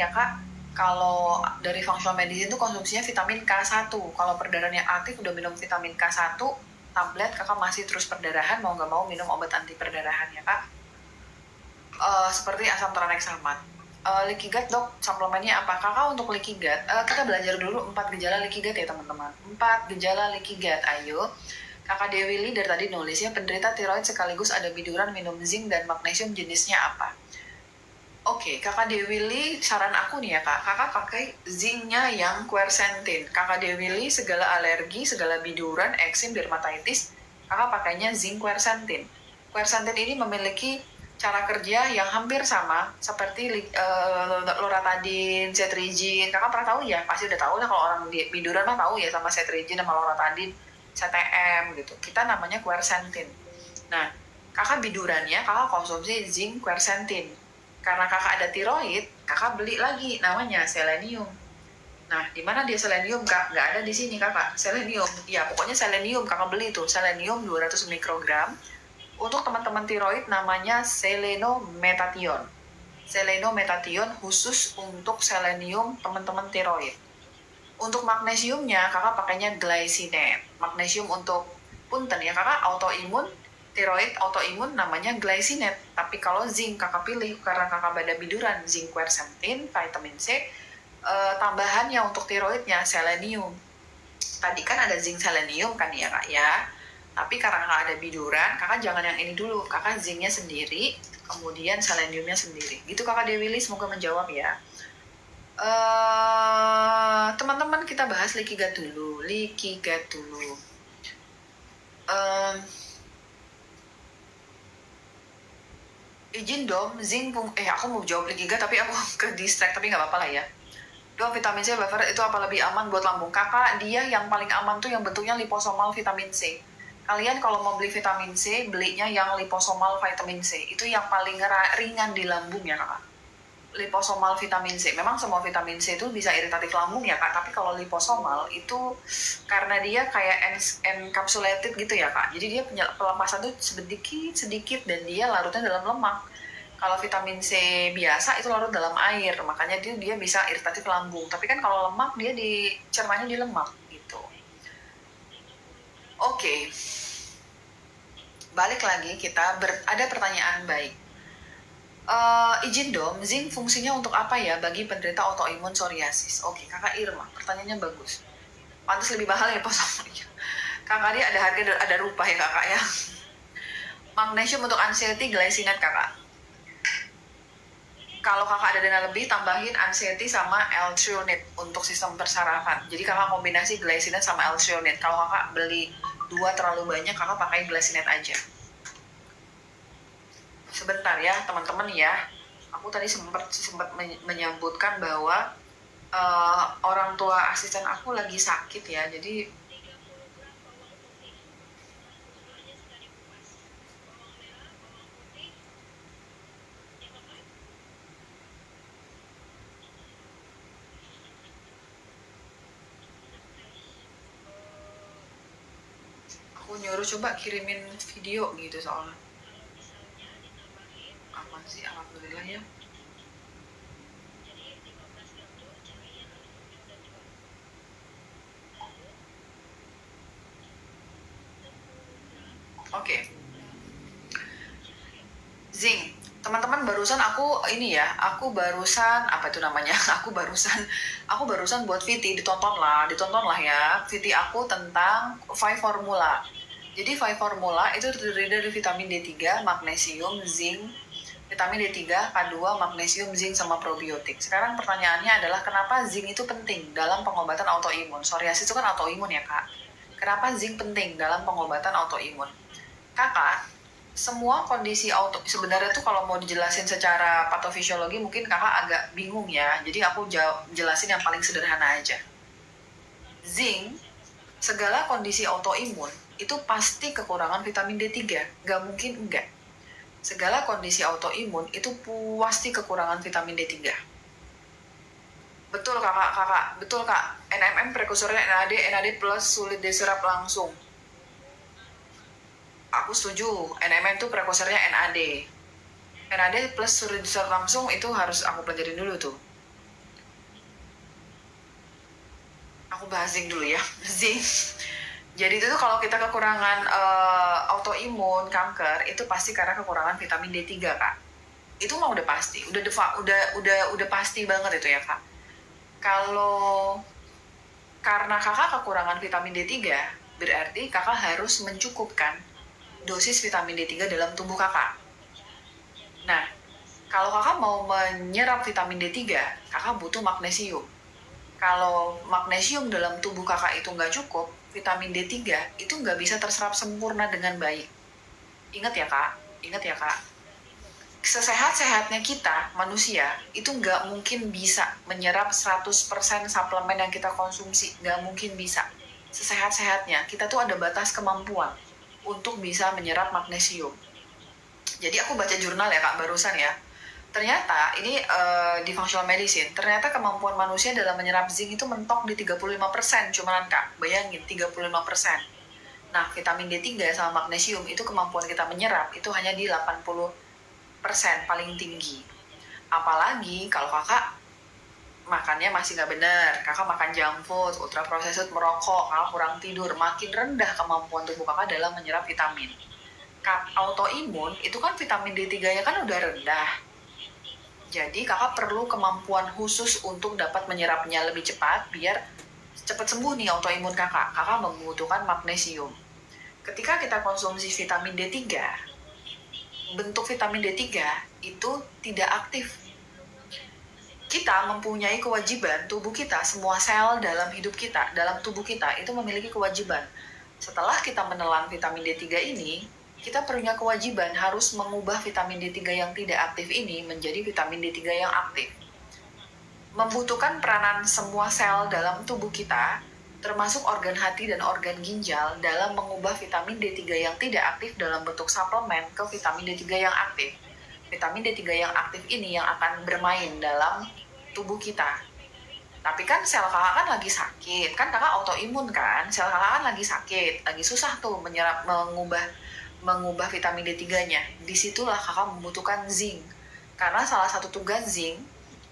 ya kak, kalau dari functional medicine itu konsumsinya vitamin K1. Kalau perdarahannya aktif udah minum vitamin K1 tablet, kakak masih terus perdarahan, mau nggak mau minum obat anti perdarahan ya kak. Seperti asam tranexamat. Leaky gut dok, suplemennya apa? Kakak untuk leaky gut, kita belajar dulu 4 gejala leaky gut ya teman-teman. 4 gejala leaky gut, ayo. Kakak Dewi Lee dari tadi nulisnya penderita tiroid sekaligus ada biduran, minum zinc dan magnesium, jenisnya apa? Oke, kakak Dewi Lee, saran aku nih ya kak, kakak pakai zincnya yang quercetin. Kakak Dewi Lee segala alergi, segala biduran, eksim, dermatitis, kakak pakainya zinc quercetin. Quercetin ini memiliki cara kerja yang hampir sama seperti loratadine, cetirizine. Kakak pernah tahu ya? Pasti udah tahu lah kalau orang biduran mah tahu ya sama cetirizine sama loratadine, CTM gitu. Kita namanya quercetin. Nah, kakak bidurannya kakak konsumsi zinc quercetin. Karena kakak ada tiroid, kakak beli lagi namanya selenium. Nah, di mana dia selenium kak? Nggak ada di sini kakak. Selenium, ya pokoknya selenium kakak beli tuh. Selenium 200 mikrogram. Untuk teman-teman tiroid namanya selenometation. Selenometation khusus untuk selenium teman-teman tiroid. Untuk magnesiumnya kakak pakainya glycinate. Magnesium untuk punten ya kakak autoimun, tiroid autoimun namanya glycinate. Tapi kalau zinc kakak pilih karena kakak pada biduran zinc quercetin, vitamin C. Tambahannya untuk tiroidnya selenium. Tadi kan ada zinc selenium kan ya kak ya. Tapi karena kakak ada biduran, kakak jangan yang ini dulu. Kakak zincnya sendiri, kemudian seleniumnya sendiri. Gitu kakak Dewi Lee, semoga menjawab ya. Teman-teman kita bahas leaky gut dulu. Leaky gut dulu. Izin dong, zinc aku mau jawab leaky gut tapi aku ke distract, tapi nggak apa-apa lah ya. Dong, vitamin C buffer itu apa lebih aman buat lambung? Kakak, dia yang paling aman tuh yang bentuknya liposomal vitamin C. Kalian kalau mau beli vitamin C, belinya yang liposomal vitamin C. Itu yang paling ringan di lambung ya kakak. Liposomal vitamin C. Memang semua vitamin C itu bisa iritatif lambung ya kak, tapi kalau liposomal itu karena dia kayak encapsulated gitu ya kak. Jadi dia pelepasan tuh sedikit dan dia larutnya dalam lemak. Kalau vitamin C biasa itu larut dalam air, makanya dia bisa iritatif lambung. Tapi kan kalau lemak dia dicernanya di lemak gitu. Oke. Balik lagi kita ada pertanyaan baik. Izin dong, zinc fungsinya untuk apa ya bagi penderita autoimun psoriasis? Oke, kakak Irma, pertanyaannya bagus. Pantas lebih mahal ya posomnya. Kakak dia ada harga ada rupa ya kakak ya. Magnesium untuk anxiety, glycinate kakak. Kalau kakak ada dana lebih, tambahin anxiety sama L-threonate untuk sistem persarafan. Jadi kakak kombinasi glycinate sama L-threonate. Kalau kakak beli 2 terlalu banyak, kakak pakai glycinate aja. Sebentar ya teman-teman ya. Aku tadi sempat menyebutkan bahwa orang tua asisten aku lagi sakit ya. Jadi aku nyuruh coba kirimin video gitu soalnya. Aman sih, alhamdulillah ya. Oke. Zinc. Teman-teman barusan aku barusan apa itu namanya? aku barusan buat VT, ditonton lah ya. VT aku tentang 5 formula. Jadi 5 formula itu terdiri dari vitamin D3, magnesium, zinc, vitamin D3, K2, magnesium, zinc, sama probiotik. Sekarang pertanyaannya adalah kenapa zinc itu penting dalam pengobatan autoimun? Psoriasis itu kan autoimun ya kak. Kenapa zinc penting dalam pengobatan autoimun? Kakak, semua kondisi sebenarnya tuh kalau mau dijelasin secara patofisiologi mungkin kakak agak bingung ya. Jadi aku jelasin yang paling sederhana aja. Zinc, segala kondisi autoimun itu pasti kekurangan vitamin D3, nggak mungkin enggak. Segala kondisi autoimun itu pasti kekurangan vitamin D3. Betul kakak, betul kak. NMM prekursornya NAD plus sulit diserap langsung. Aku setuju, NMM itu prekursornya NAD. NAD plus sulit diserap langsung itu harus aku pelajarin dulu tuh. Aku bahas zinc dulu ya. Zinc. Jadi itu tuh kalau kita kekurangan autoimun, kanker, itu pasti karena kekurangan vitamin D3, Kak. Itu mah udah pasti, udah pasti banget itu ya, Kak. Kalau karena Kakak kekurangan vitamin D3, berarti Kakak harus mencukupkan dosis vitamin D3 dalam tubuh Kakak. Nah, kalau Kakak mau menyerap vitamin D3, Kakak butuh magnesium. Kalau magnesium dalam tubuh Kakak itu nggak cukup, vitamin D3 itu nggak bisa terserap sempurna dengan baik. Ingat ya, Kak. Ingat ya, Kak. Sesehat-sehatnya kita, manusia, itu nggak mungkin bisa menyerap 100% suplemen yang kita konsumsi. Nggak mungkin bisa. Sesehat-sehatnya, kita tuh ada batas kemampuan untuk bisa menyerap magnesium. Jadi aku baca jurnal ya, Kak, barusan ya. Ternyata ini di functional medicine, ternyata kemampuan manusia dalam menyerap zinc itu mentok di 35%, cuman Kak, bayangin 35%. Nah, vitamin D3 sama magnesium itu kemampuan kita menyerap itu hanya di 80% paling tinggi. Apalagi kalau Kakak makannya masih nggak benar, Kakak makan junk food, ultra processed, merokok, Kakak kurang tidur, makin rendah kemampuan tubuh Kakak dalam menyerap vitamin. Autoimun itu kan vitamin D3-nya kan udah rendah. Jadi Kakak perlu kemampuan khusus untuk dapat menyerapnya lebih cepat biar cepat sembuh nih autoimun Kakak. Kakak membutuhkan magnesium. Ketika kita konsumsi vitamin D3, bentuk vitamin D3 itu tidak aktif. Kita mempunyai kewajiban, tubuh kita, semua sel dalam hidup kita, dalam tubuh kita itu memiliki kewajiban. Setelah kita menelan vitamin D3 ini, kita punya kewajiban harus mengubah vitamin D3 yang tidak aktif ini menjadi vitamin D3 yang aktif. Membutuhkan peranan semua sel dalam tubuh kita, termasuk organ hati dan organ ginjal, dalam mengubah vitamin D3 yang tidak aktif dalam bentuk suplemen ke vitamin D3 yang aktif. Vitamin D3 yang aktif ini yang akan bermain dalam tubuh kita. Tapi kan sel kakak kan lagi sakit, kan kakak autoimun kan, sel kakak kan lagi sakit, lagi susah tuh mengubah vitamin D3-nya. Disitulah kakak membutuhkan zinc. Karena salah satu tugas zinc,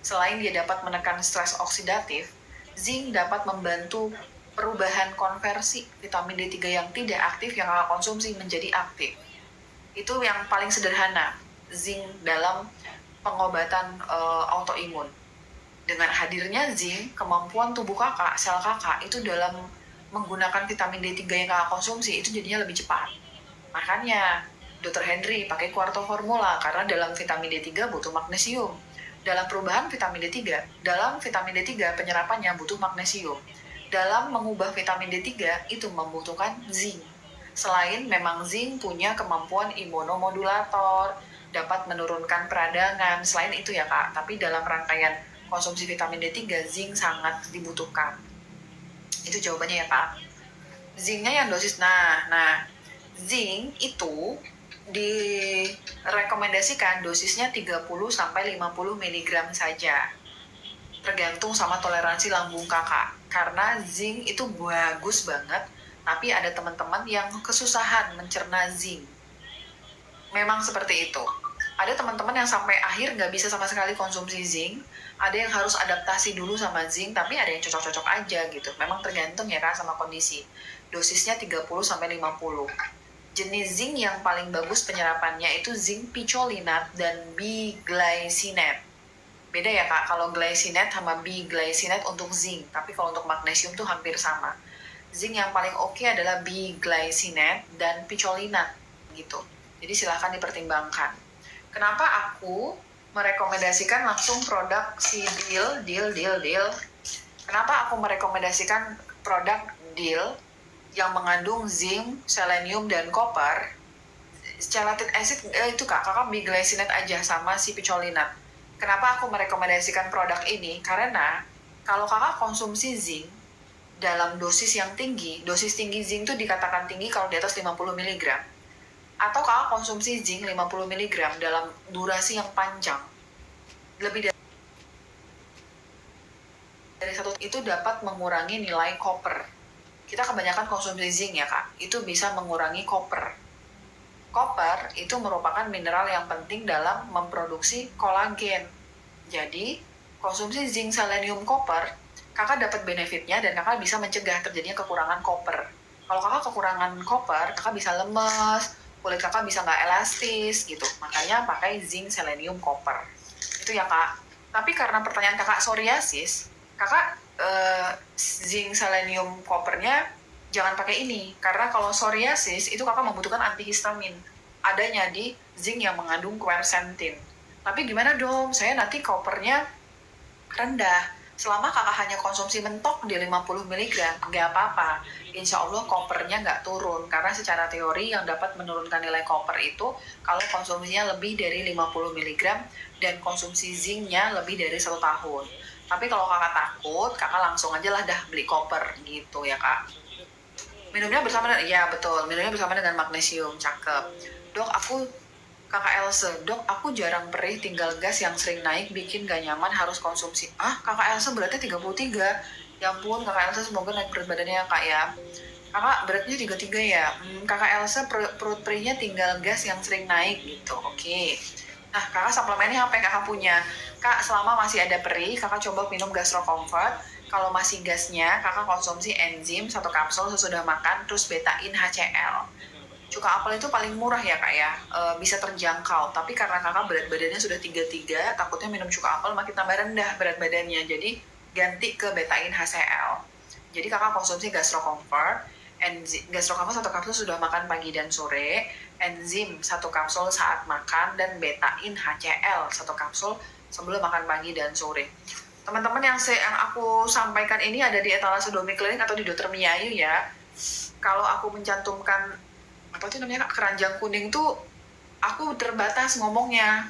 selain dia dapat menekan stres oksidatif, zinc dapat membantu perubahan konversi vitamin D3 yang tidak aktif yang kakak konsumsi menjadi aktif. Itu yang paling sederhana, zinc dalam pengobatan autoimun. Dengan hadirnya zinc, kemampuan tubuh kakak, sel kakak, itu dalam menggunakan vitamin D3 yang kakak konsumsi itu jadinya lebih cepat. Makanya Dr. Henry pakai Quarto Formula karena dalam vitamin D3 butuh magnesium. Dalam perubahan vitamin D3, dalam vitamin D3 penyerapannya butuh magnesium. Dalam mengubah vitamin D3 itu membutuhkan zinc. Selain memang zinc punya kemampuan imunomodulator, dapat menurunkan peradangan, selain itu ya Kak, tapi dalam rangkaian konsumsi vitamin D3, zinc sangat dibutuhkan. Itu jawabannya ya Kak. Zincnya yang dosis, nah zinc itu direkomendasikan dosisnya 30-50 mg saja. Tergantung sama toleransi lambung kakak. Karena zinc itu bagus banget, tapi ada teman-teman yang kesusahan mencerna zinc. Memang seperti itu. Ada teman-teman yang sampai akhir nggak bisa sama sekali konsumsi zinc, ada yang harus adaptasi dulu sama zinc, tapi ada yang cocok-cocok aja gitu. Memang tergantung ya Kak sama kondisi. Dosisnya 30-50. Jenis zinc yang paling bagus penyerapannya itu zinc picolinat dan biglycinate. Beda ya Kak, kalau glycinate sama biglycinate untuk zinc, tapi kalau untuk magnesium tuh hampir sama. Zinc yang paling oke adalah biglycinate dan picolinat gitu. Jadi silahkan dipertimbangkan. Kenapa aku merekomendasikan langsung produk si Deal. Kenapa aku merekomendasikan produk Deal yang mengandung zinc, selenium, dan koper? Chelatic acid itu kakak biglycinate aja sama si picolinat. Kenapa aku merekomendasikan produk ini? Karena kalau kakak konsumsi zinc dalam dosis yang tinggi, dosis tinggi zinc itu dikatakan tinggi kalau di atas 50 mg. Atau kakak konsumsi zinc 50 mg dalam durasi yang panjang, lebih dari satu itu dapat mengurangi nilai koper. Kita kebanyakan konsumsi zinc ya Kak, itu bisa mengurangi koper. Koper itu merupakan mineral yang penting dalam memproduksi kolagen. Jadi, konsumsi zinc, selenium, koper, kakak dapat benefitnya dan kakak bisa mencegah terjadinya kekurangan koper. Kalau kakak kekurangan koper, kakak bisa lemes, kulit kakak bisa nggak elastis gitu. Makanya pakai zinc, selenium, koper. Itu ya kak. Tapi karena pertanyaan kakak psoriasis, kakak zinc, selenium, kopernya jangan pakai ini. Karena kalau psoriasis itu kakak membutuhkan antihistamin. Adanya di zinc yang mengandung quercetin. Tapi gimana dong? Saya nanti kopernya rendah. Selama kakak hanya konsumsi mentok di 50 mg, nggak apa-apa. Insya Allah kopernya nggak turun. Karena secara teori yang dapat menurunkan nilai koper itu kalau konsumsinya lebih dari 50 mg dan konsumsi zincnya lebih dari 1 tahun. Tapi kalau kakak takut, kakak langsung aja lah dah beli koper gitu ya kak. Minumnya bersama dengan, ya betul, minumnya bersama dengan magnesium, cakep. Dok, Kakak Else, dok, aku jarang perih, tinggal gas yang sering naik, bikin gak nyaman, harus konsumsi. Kakak Else beratnya 33. Ya ampun, kakak Else semoga naik berat badannya ya kak ya. Kakak beratnya 33 ya. Kakak Else perut perihnya tinggal gas yang sering naik gitu. Oke. Nah, kakak suplemennya apa yang kakak punya? Kak, selama masih ada perih, kakak coba minum Gastro Comfort. Kalau masih gasnya, kakak konsumsi enzim 1 kapsul sesudah makan, terus betain HCl. Cuka apel itu paling murah ya kak ya, bisa terjangkau. Tapi karena kakak berat badannya sudah 33, takutnya minum cuka apel makin tambah rendah berat badannya. Jadi ganti ke betain HCl. Jadi kakak konsumsi Gastro Comfort. Gastro Comfort 1 kapsul sudah makan pagi dan sore. Enzim 1 kapsul saat makan dan betain HCl 1 kapsul sebelum makan pagi dan sore. Teman-teman yang aku sampaikan ini ada di etalase Domi Klinik atau di Dokter Miayu ya. Kalau aku mencantumkan apa tuh namanya kak, keranjang kuning tuh aku terbatas ngomongnya.